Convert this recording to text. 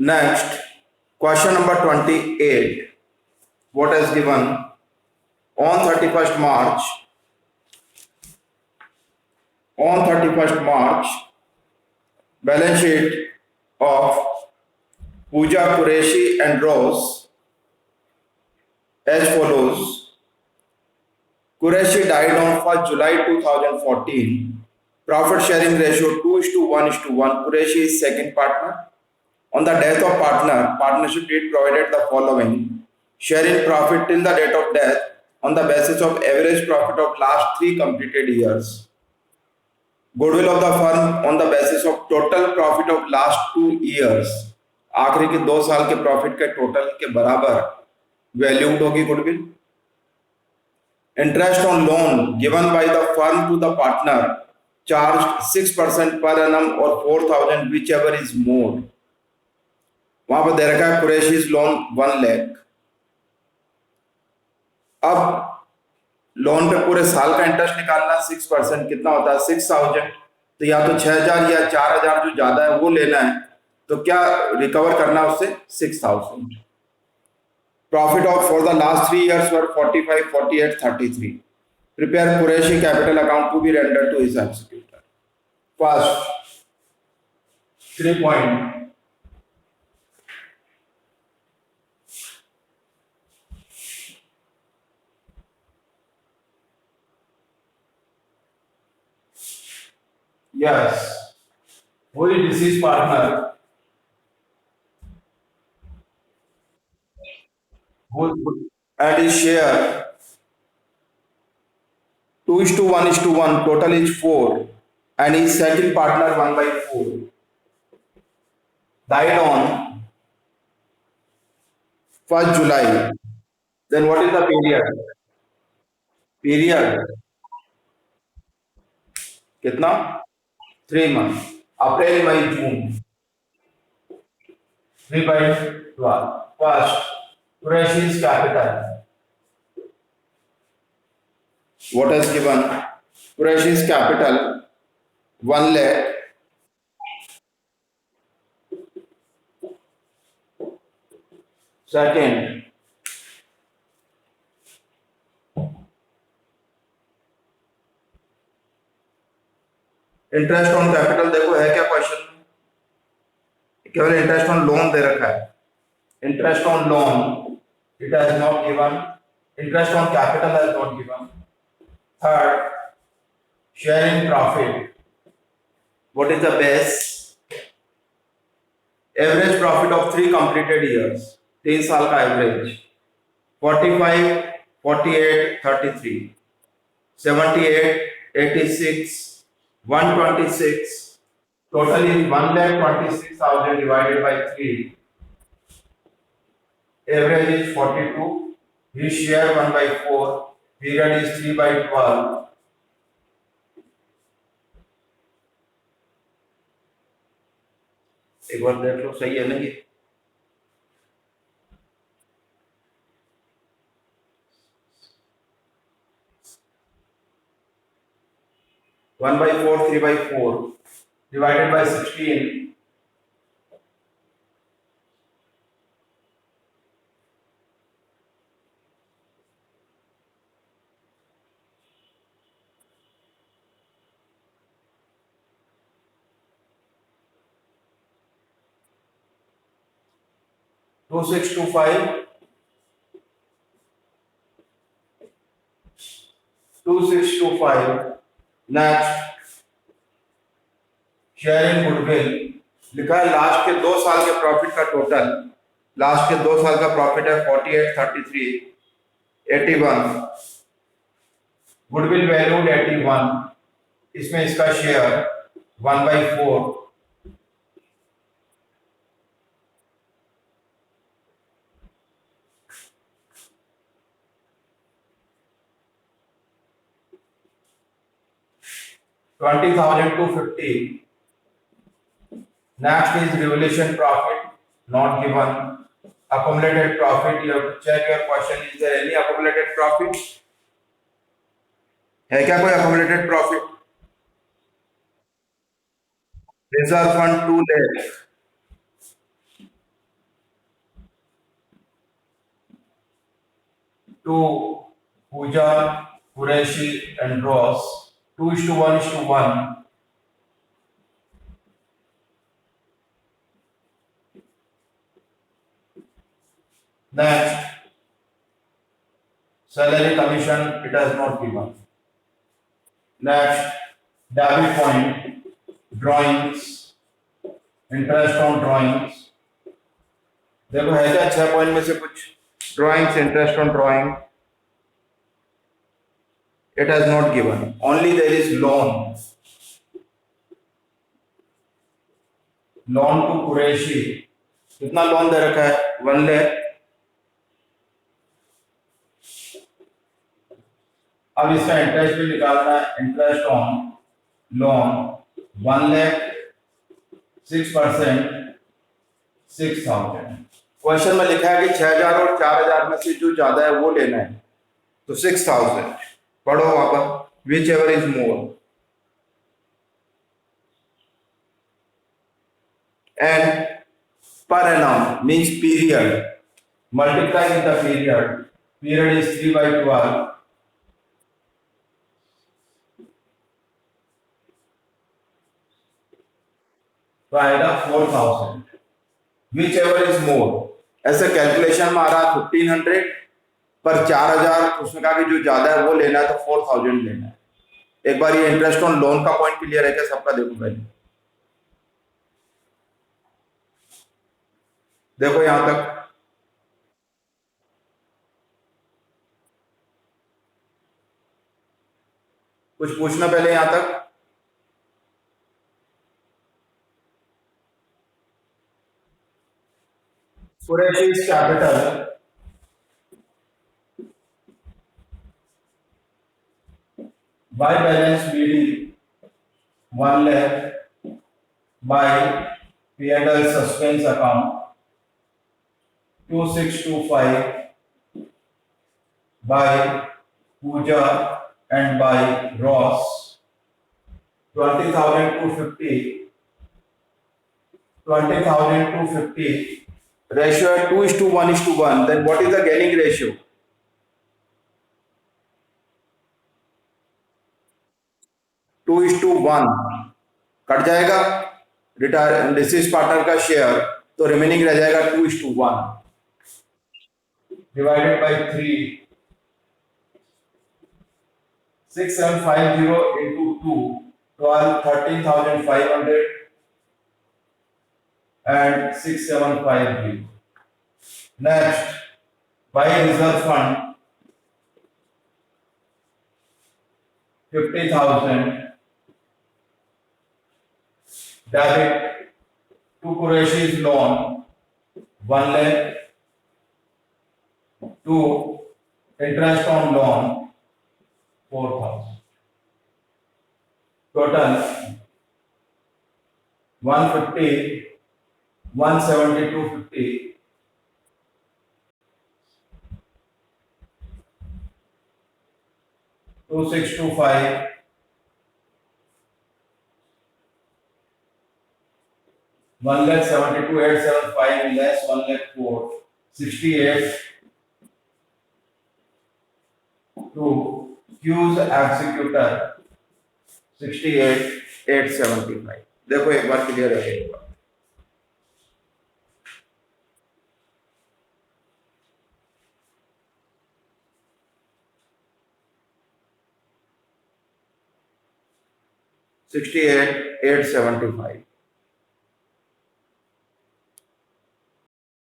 Next, question number 28. What is given on 31st March? On 31st March, balance sheet of Pooja Qureshi and Rose as follows. Qureshi died on 1st July 2014. Profit sharing ratio 2:1:1. Qureshi is second partner. On the death of partner, partnership deed provided the following: sharing profit till the date of death on the basis of average profit of last 3 completed years. Goodwill of the firm on the basis of total profit of last 2 years. आखिरी के 2 साल के profit के total के बराबर valued होगी goodwill. Interest on loan given by the firm to the partner charged 6% per annum or 4,000 whichever is more. वहां पर दे रखा है कुरैशीज लोन 1 लाख. अब लोन पे पूरे साल का इंटरेस्ट निकालना 6% कितना होता है 6,000. तो या तो 6,000 या 4,000 जो ज्यादा है वो लेना है. तो क्या रिकवर करना उससे 6,000. Profit of for the last 3 years were 45, 48, 33. Prepare Qureshi capital account to be rendered to his executor. First, 3 point. Yes. Who is deceased partner? And his share 2:1:1. Total is 4. And his second partner 1/4. Died on 1st July. Then what is the period? Period कितना 3 months. April May June 3/12. First, Qureshi's capital. What is given? Qureshi's capital 1 lakh. Second, interest on capital. देखो है क्या question में, केवल interest on loan दे रखा है. Interest on loan it has not given. Interest on capital has not given. Third, sharing profit. What is the base? Average profit of 3 completed years. 3 साल का average 45, 48, 33, 78, 86, 126. Total is 1,26,000 divided by 3. Average is 42. His share 1/4. Period is 3/12. एक बार देख लो सही है ना ये. One by 4, 3/4 divided by 16. Two six two five. 2625. Next, sharing goodwill लिखा है. लास्ट के 2 साल के प्रॉफिट का टोटल. लास्ट के 2 साल का प्रॉफिट है 48, 33, 81. Goodwill valued 81. इसमें इसका share 1/4. $20,250. Next is revaluation profit not given. Accumulated profit, you have to check your question. Is there any accumulated profit? है क्या कोई accumulated profit? Reserve fund 2 lakh. to Pooja, Qureshi, and Ross. 2:1:1. Next, salary commission, it has not given. Next, debit point, drawings, interest on drawings. देखो है क्या 6 point में से कुछ drawings interest on drawing it has not given. Only there is loan. Loan to Qureshi. कितना loan दे रखा है 1 लाख. अब इसका इंटरेस्ट भी निकालना है. Interest on loan 1 lakh 6% 6,000. Question में लिखा है कि 6,000 और 4,000 में से जो ज्यादा है वो लेना है, तो 6,000. पढ़ो वहां पर which ever is more. And per annum means period. Multiplying the period. Period is 3/12. तो आएगा 4,000. Whichever is more. ऐसे कैलकुलेशन में आ रहा 1,500 पर 4,000 उसने कहा कि जो ज्यादा है वो लेना है, तो 4,000 लेना है. एक बार ये इंटरेस्ट ऑन लोन का पॉइंट क्लियर है क्या सबका? देखो पहले देखो यहां तक. कुछ पूछना पहले यहां तक? Quraysh capital. By balance BD 1 lakh by P&L suspense account 2625 by Pooja and by Ross 20,250. Ratio at 2:1:1. Then what is the gaining ratio? 2:1 cut जाएगा रिटायर डिसीज पार्टनर का शेयर, तो रिमेनिंग रह जाएगा 2:1 divided by 3. 6,750 into 2 12 13,500 and 6,750. Next, by reserve fund 50,000. Debit to Qureshi's loan 1 lakh. To interest on loan 4,000. Total 150, 170, 250. 2,625. 1,72,875 less 1,04,000. 68 to Q's executor 68,875. देखो एक बार clear है. एक बार 68,875.